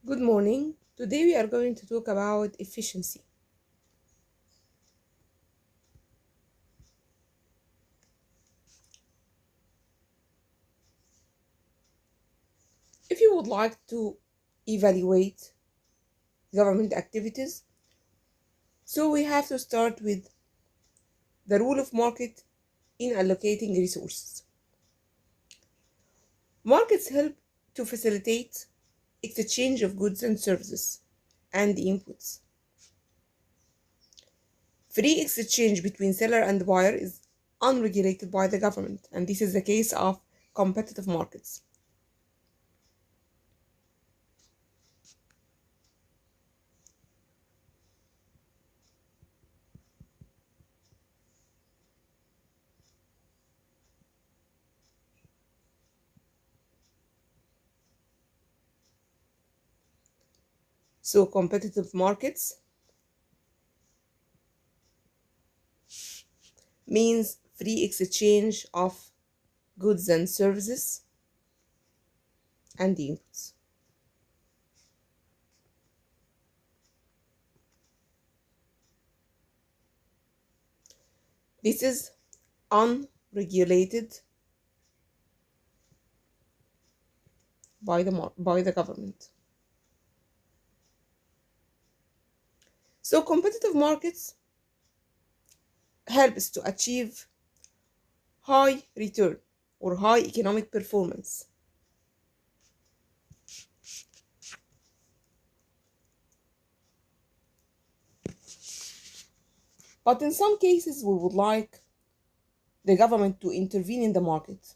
Good morning. Today we are going to talk about efficiency. If you would like to evaluate government activities, so we have to start with the role of market in allocating resources. Markets help to facilitate exchange of goods and services and inputs. Free exchange between seller and buyer is unregulated by the government, and this is the case of competitive markets. So competitive markets means free exchange of goods and services and inputs. This is unregulated by the government. So competitive markets helps to achieve high return or high economic performance. But in some cases, we would like the government to intervene in the market.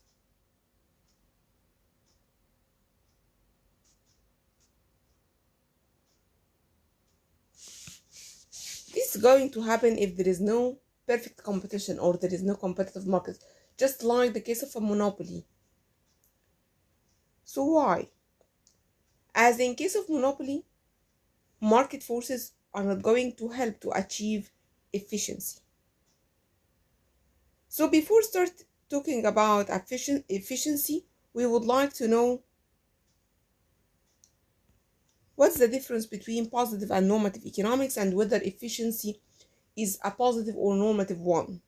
This is going to happen if there is no perfect competition or there is no competitive market, just like the case of a monopoly. So why? As in case of monopoly, market forces are not going to help to achieve efficiency. So before start talking about efficiency, we would like to know what's the difference between positive and normative economics and whether efficiency is a positive or normative one.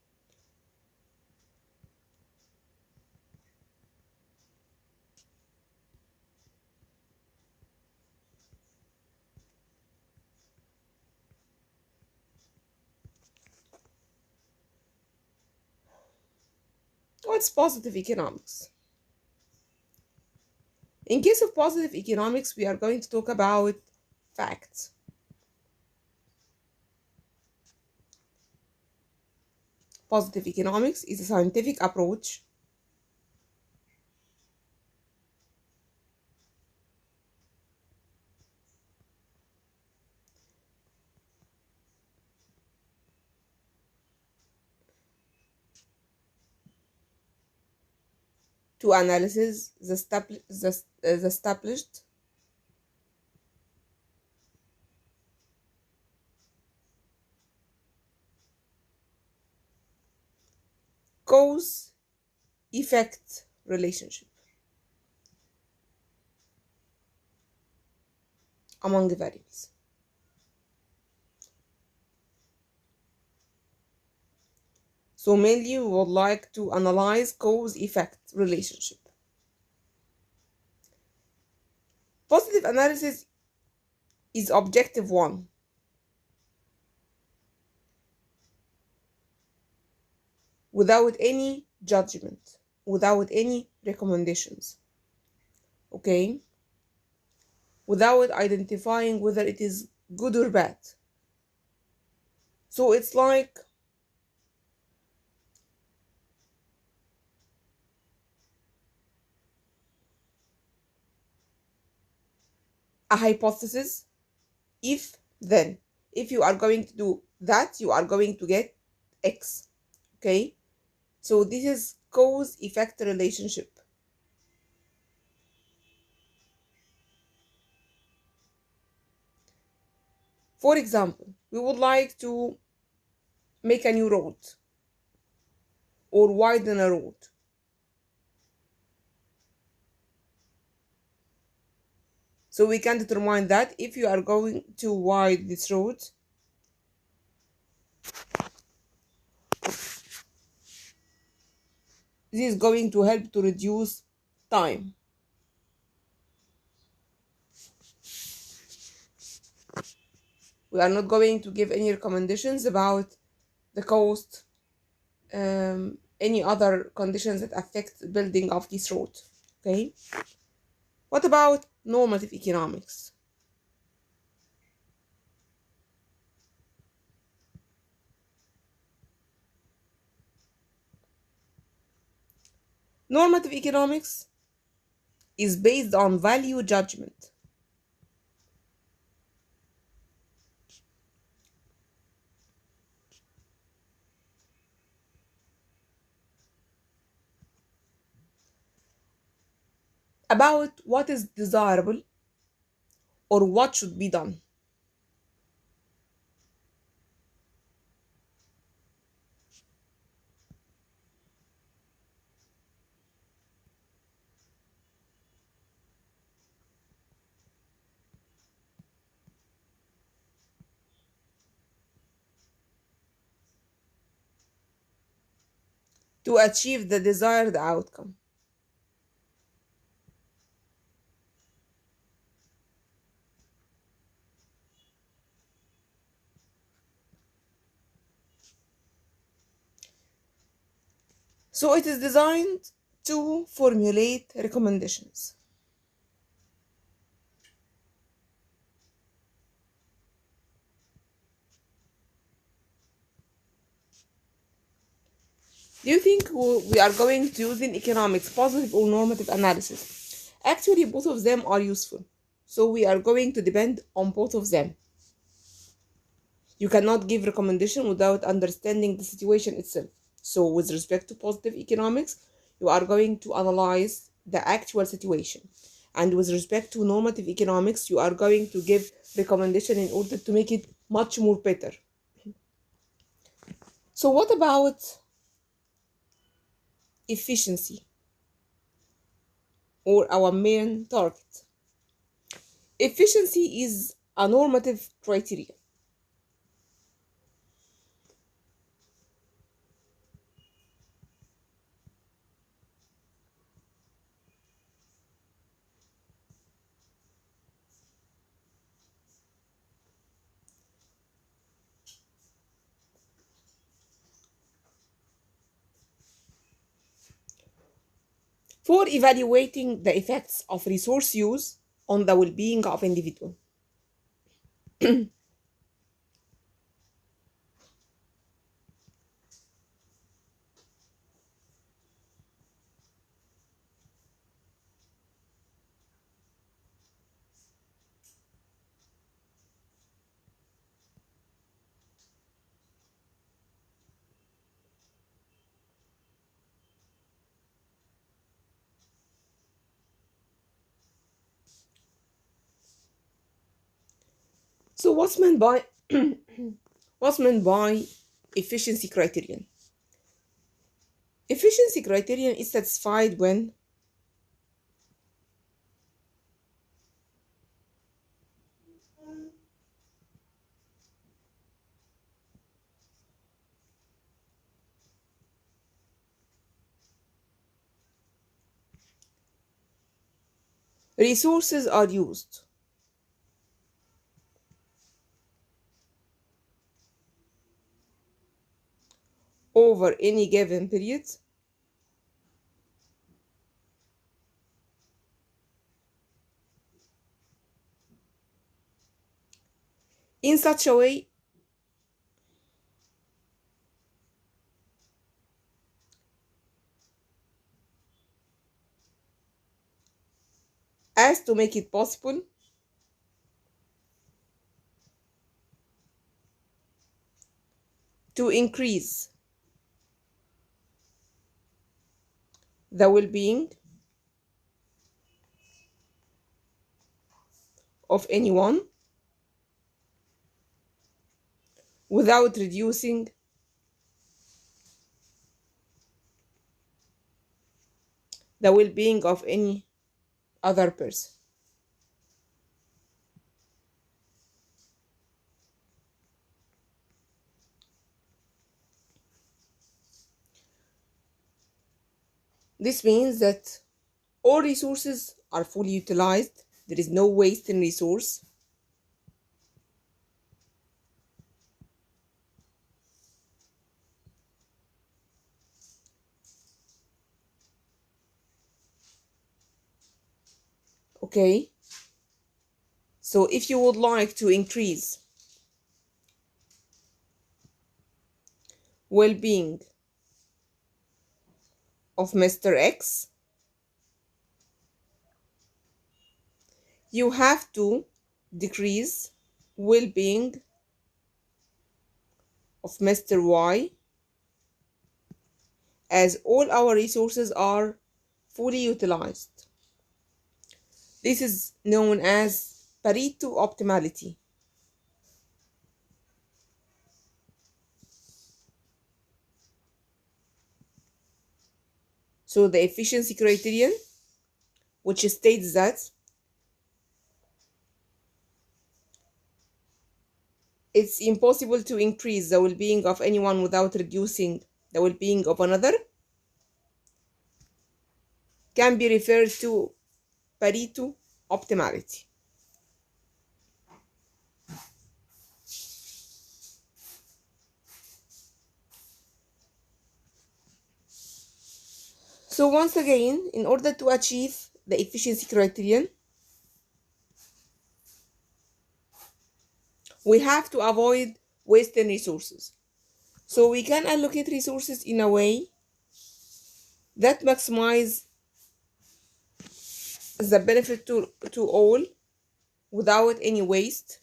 What's positive economics? In case of positive economics, we are going to talk about facts. Positive economics is a scientific approach to analyze the established cause effect relationship among the variables. So mainly we would like to analyze cause-effect relationship. Positive analysis is objective one. Without any judgment, without any recommendations. Okay? Without identifying whether it is good or bad. So it's like a hypothesis. If then, if you are going to do that, you are going to get X. Okay? So this is cause effect relationship. For example, we would like to make a new road or widen a road. So we can determine that if you are going to widen this road, this is going to help to reduce time. We are not going to give any recommendations about the cost, any other conditions that affect the building of this road. Okay. What about normative economics? Normative economics is based on value judgment. About what is desirable or what should be done. To achieve the desired outcome. So it is designed to formulate recommendations. Do you think we are going to use in economics positive or normative analysis? Actually, both of them are useful. So we are going to depend on both of them. You cannot give recommendation without understanding the situation itself. So with respect to positive economics, you are going to analyze the actual situation. And with respect to normative economics, you are going to give recommendation in order to make it much more better. So what about efficiency or our main target? Efficiency is a normative criteria. For evaluating the effects of resource use on the well-being of individual. So what's meant by efficiency criterion? Efficiency criterion is satisfied when resources are used over any given period in such a way as to make it possible to increase the well-being of anyone without reducing the well-being of any other person. This means that all resources are fully utilized. There is no waste in resource. Okay, so if you would like to increase well-being of Mr. X, you have to decrease well-being of Mr. Y, as all our resources are fully utilized. This is known as Pareto optimality. So the efficiency criterion, which states that it's impossible to increase the well-being of anyone without reducing the well-being of another, can be referred to Pareto optimality. So once again, in order to achieve the efficiency criterion, we have to avoid wasting resources. So we can allocate resources in a way that maximize the benefit to all without any waste,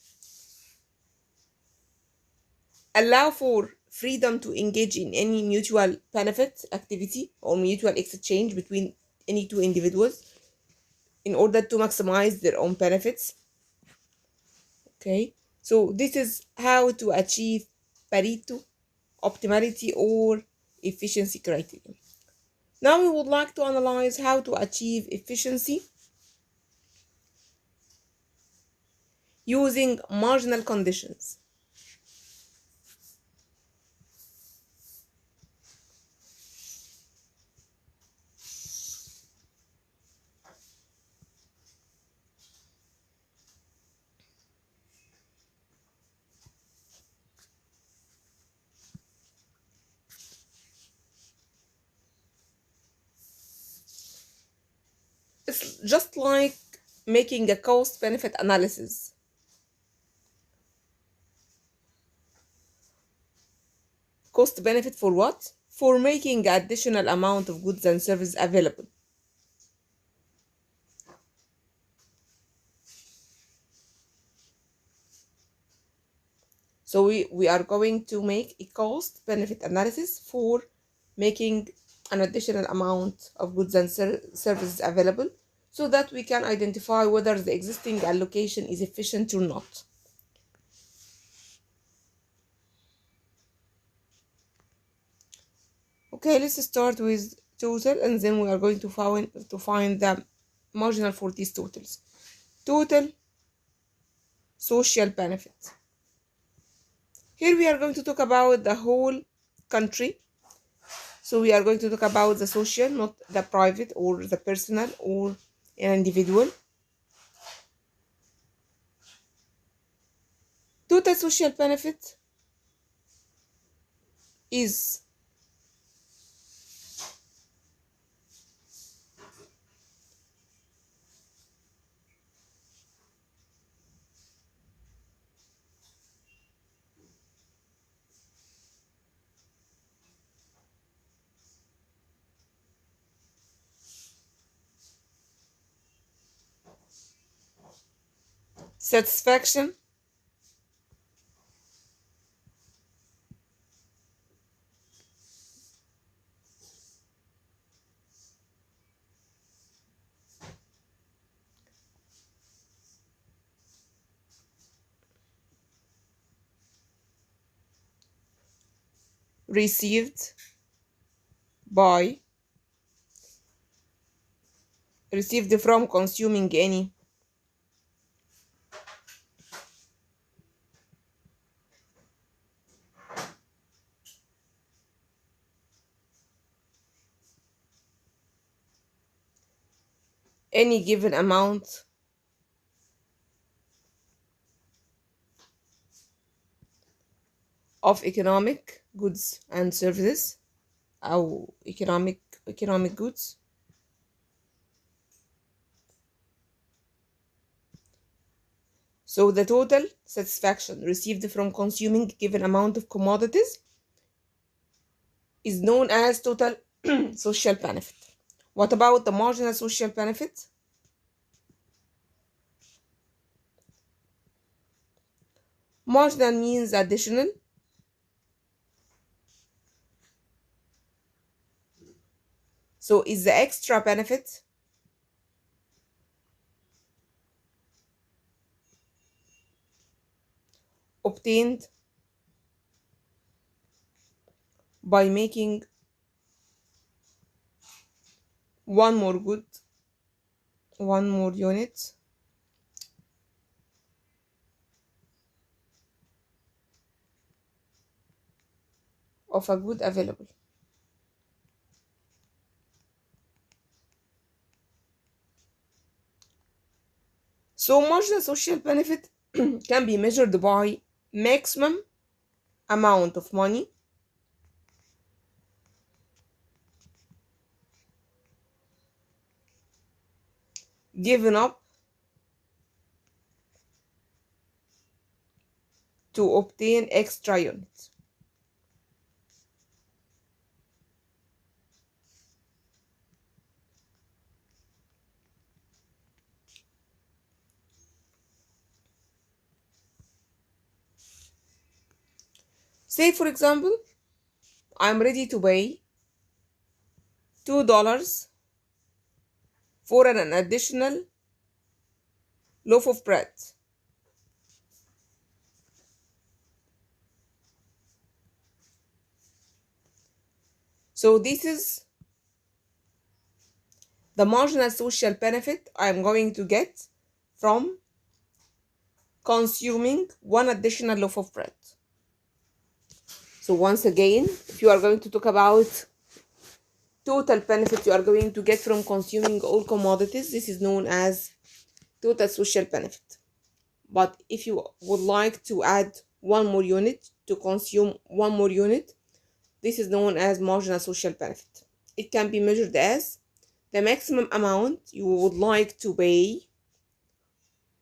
allow for freedom to engage in any mutual benefit activity or mutual exchange between any two individuals in order to maximize their own benefits. Okay, so this is how to achieve Pareto optimality or efficiency criterion. Now we would like to analyze how to achieve efficiency using marginal conditions. It's just like making a cost benefit analysis. Cost benefit for what? For making additional amount of goods and services available. So we are going to make a cost benefit analysis for making an additional amount of goods and services available so that we can identify whether the existing allocation is efficient or not. Okay, let's start with total and then we are going to find the marginal for these totals. Total social benefit. Here we are going to talk about the whole country. So we are going to talk about the social, not the private or the personal or an individual. Total social benefit is satisfaction received by received from consuming any any given amount of economic goods and services أو economic goods. So the total satisfaction received from consuming given amount of commodities is known as total social benefit. What about the marginal social benefit? Marginal means additional. So is the extra benefit obtained by making one more good, one more unit of a good available. So marginal social benefit can be measured by maximum amount of money given up to obtain extra units. Say for example, I'm ready to pay $2 for an additional loaf of bread. So this is the marginal social benefit I'm going to get from consuming one additional loaf of bread. So once again, if you are going to talk about total benefit you are going to get from consuming all commodities, this is known as total social benefit. But if you would like to add one more unit to consume one more unit, this is known as marginal social benefit. It can be measured as the maximum amount you would like to pay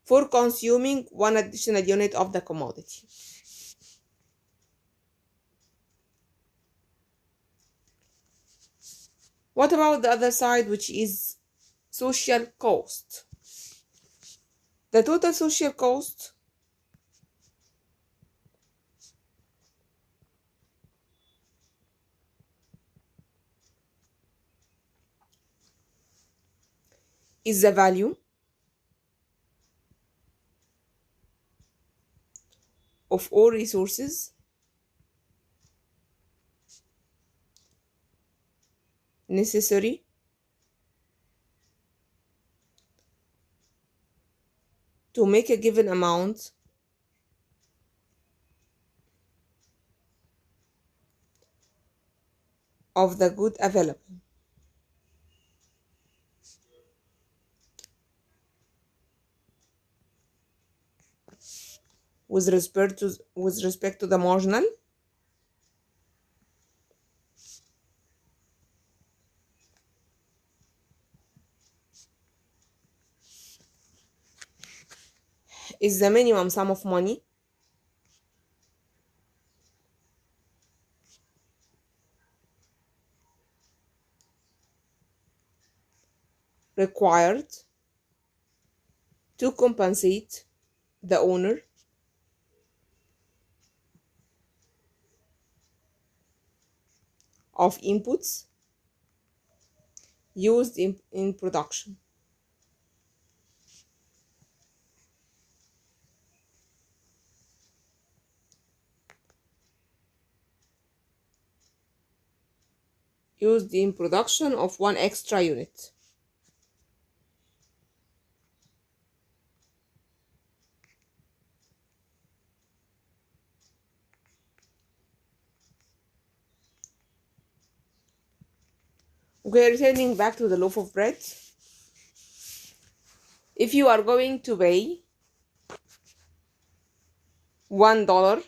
for consuming one additional unit of the commodity. What about the other side, which is social cost? The total social cost is the value of all resources necessary to make a given amount of the good available. With respect to the marginal, is the minimum sum of money required to compensate the owner of inputs used in production. Used in production of one extra unit. Okay, returning back to the loaf of bread. If you are going to pay $1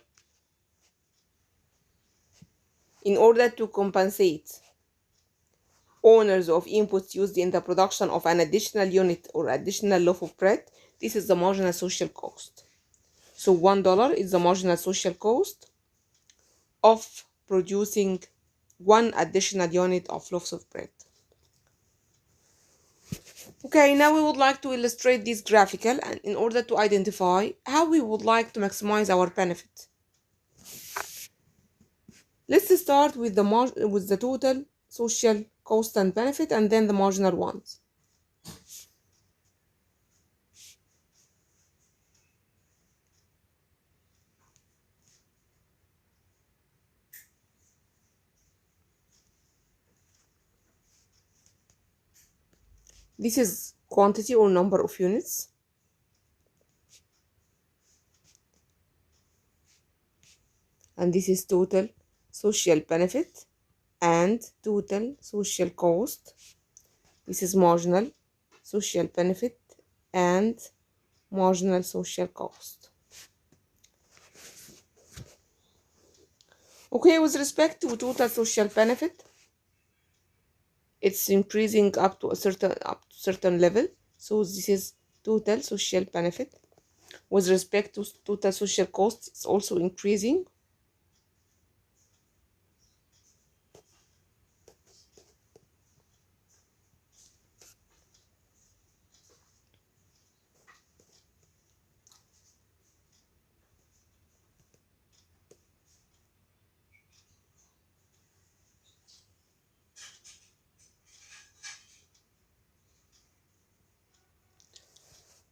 in order to compensate owners of inputs used in the production of an additional unit or additional loaf of bread, this is the marginal social cost. So $1 is the marginal social cost of producing one additional unit of loaves of bread. Okay, now we would like to illustrate this graphical and in order to identify how we would like to maximize our benefit. Let's start with the total social cost and benefit and then the marginal ones. This is quantity or number of units. And this is total social benefit and total social cost. This is marginal social benefit and marginal social cost. Okay, with respect to total social benefit, it's increasing up to a certain level. So this is total social benefit. With respect to total social cost, it's also increasing.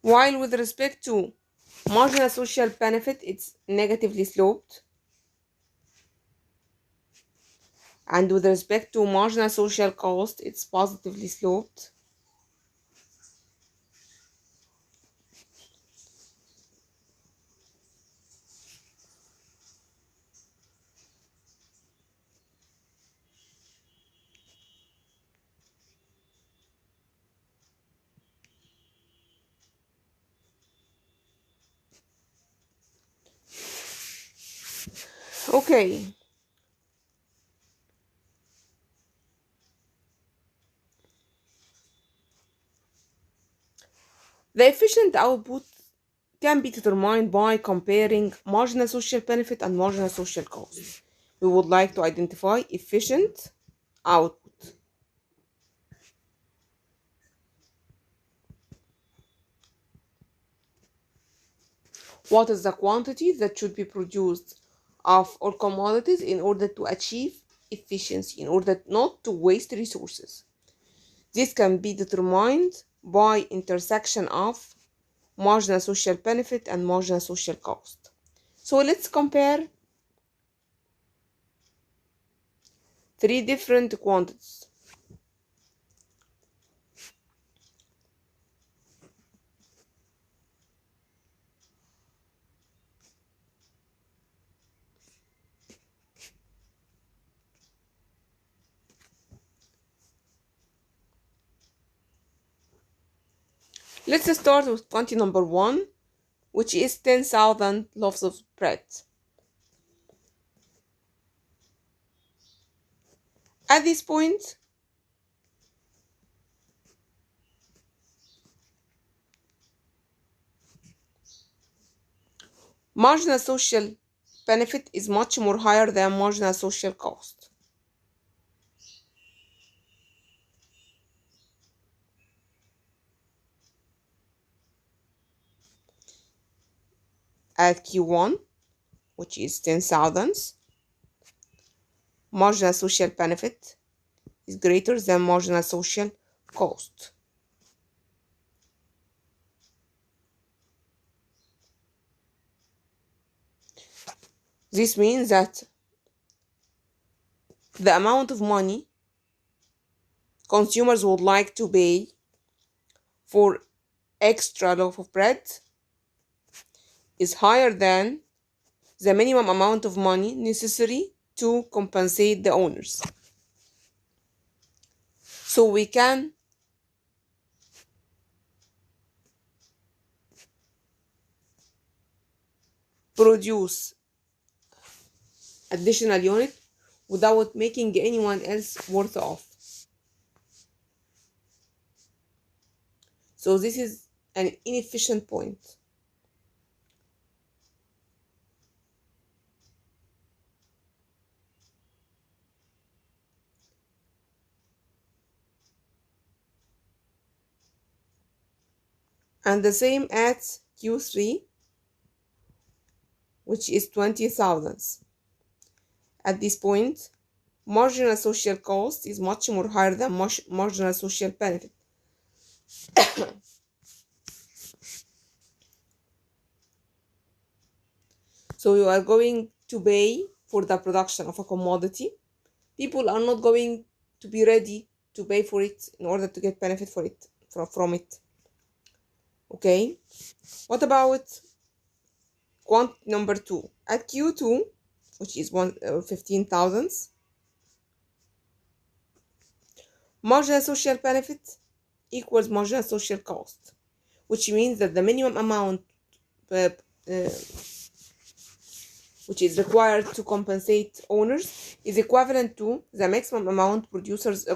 While with respect to marginal social benefit, it's negatively sloped. And with respect to marginal social cost, it's positively sloped. Okay. The efficient output can be determined by comparing marginal social benefit and marginal social cost. We would like to identify efficient output. What is the quantity that should be produced of all commodities in order to achieve efficiency, in order not to waste resources? This can be determined by intersection of marginal social benefit and marginal social cost. So let's compare three different quantities. Let's start with quantity number 1, which is 10,000 loaves of bread. At this point, marginal social benefit is much more higher than marginal social cost. At Q1, which is 10,000, marginal social benefit is greater than marginal social cost. This means that the amount of money consumers would like to pay for extra loaf of bread is higher than the minimum amount of money necessary to compensate the owners. So we can produce additional unit without making anyone else worth off. So this is an inefficient point. And the same at Q3, which is 20,000. At this point, marginal social cost is much more higher than marginal social benefit. So you are going to pay for the production of a commodity. People are not going to be ready to pay for it in order to get benefit for it from it. Okay, what about quant number 2? At Q2, which is 15,000, marginal social benefit equals marginal social cost, which means that the minimum amount which is required to compensate owners is equivalent to the maximum amount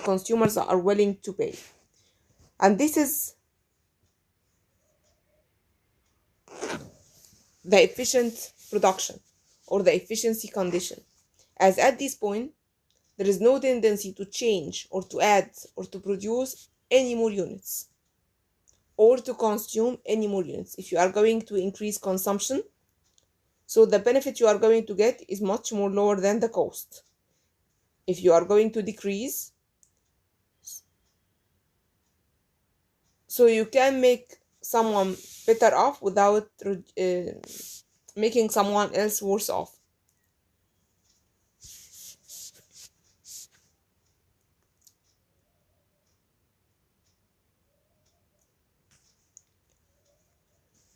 consumers are willing to pay. And this is the efficient production or the efficiency condition, as at this point there is no tendency to change or to add or to produce any more units or to consume any more units. If you are going to increase consumption, so the benefit you are going to get is much more lower than the cost. If you are going to decrease, so you can make someone better off without making someone else worse off.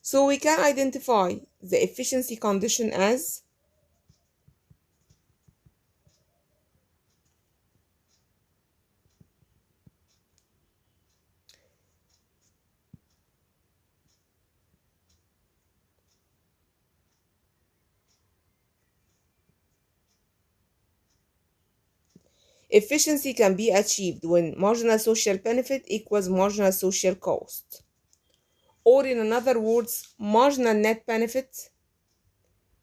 So we can identify the efficiency condition as efficiency can be achieved when marginal social benefit equals marginal social cost. Or in other words, marginal net benefit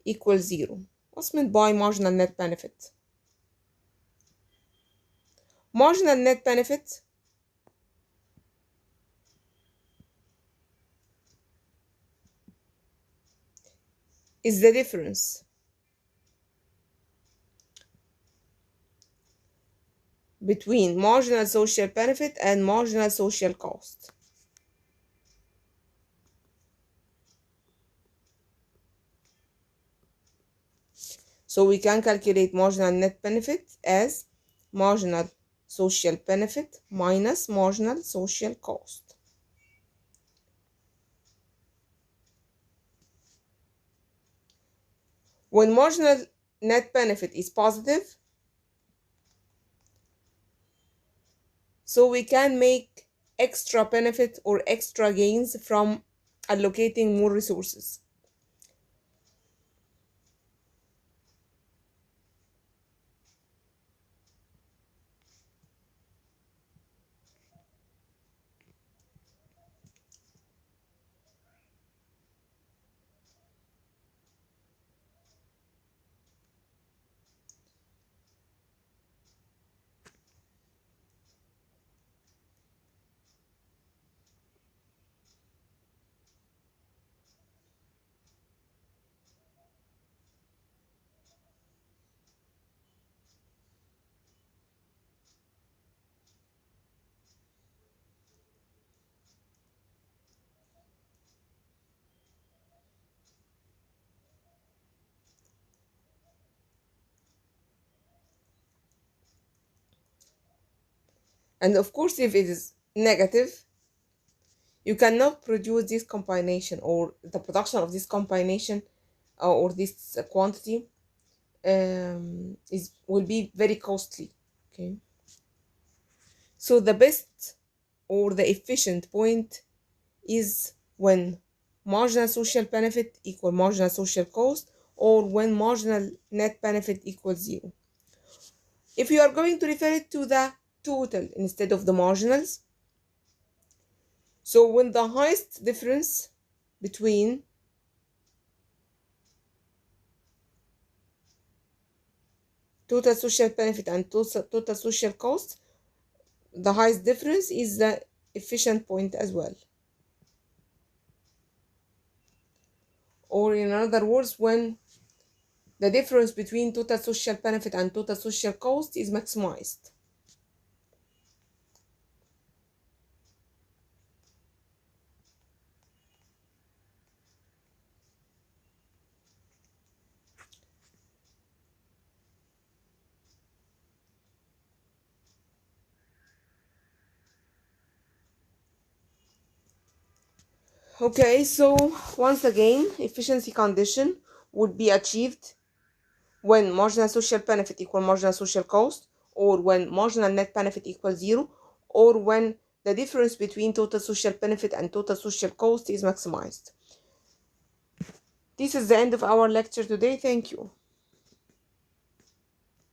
equals 0. What's meant by marginal net benefit? Marginal net benefit is the difference between marginal social benefit and marginal social cost. So we can calculate marginal net benefit as marginal social benefit minus marginal social cost. When marginal net benefit is positive, so we can make extra benefit or extra gains from allocating more resources. And of course, if it is negative, you cannot produce this combination, or the production of this combination or this quantity will be very costly. Okay, so the best or the efficient point is when marginal social benefit equal marginal social cost, or when marginal net benefit equals 0. If you are going to refer it to the total instead of the marginals, so when the highest difference between total social benefit and total social cost, the highest difference is the efficient point as well. Or in other words, when the difference between total social benefit and total social cost is maximized. Okay, so once again, efficiency condition would be achieved when marginal social benefit equal marginal social cost, or when marginal net benefit equals 0, or when the difference between total social benefit and total social cost is maximized. This is the end of our lecture today. Thank you.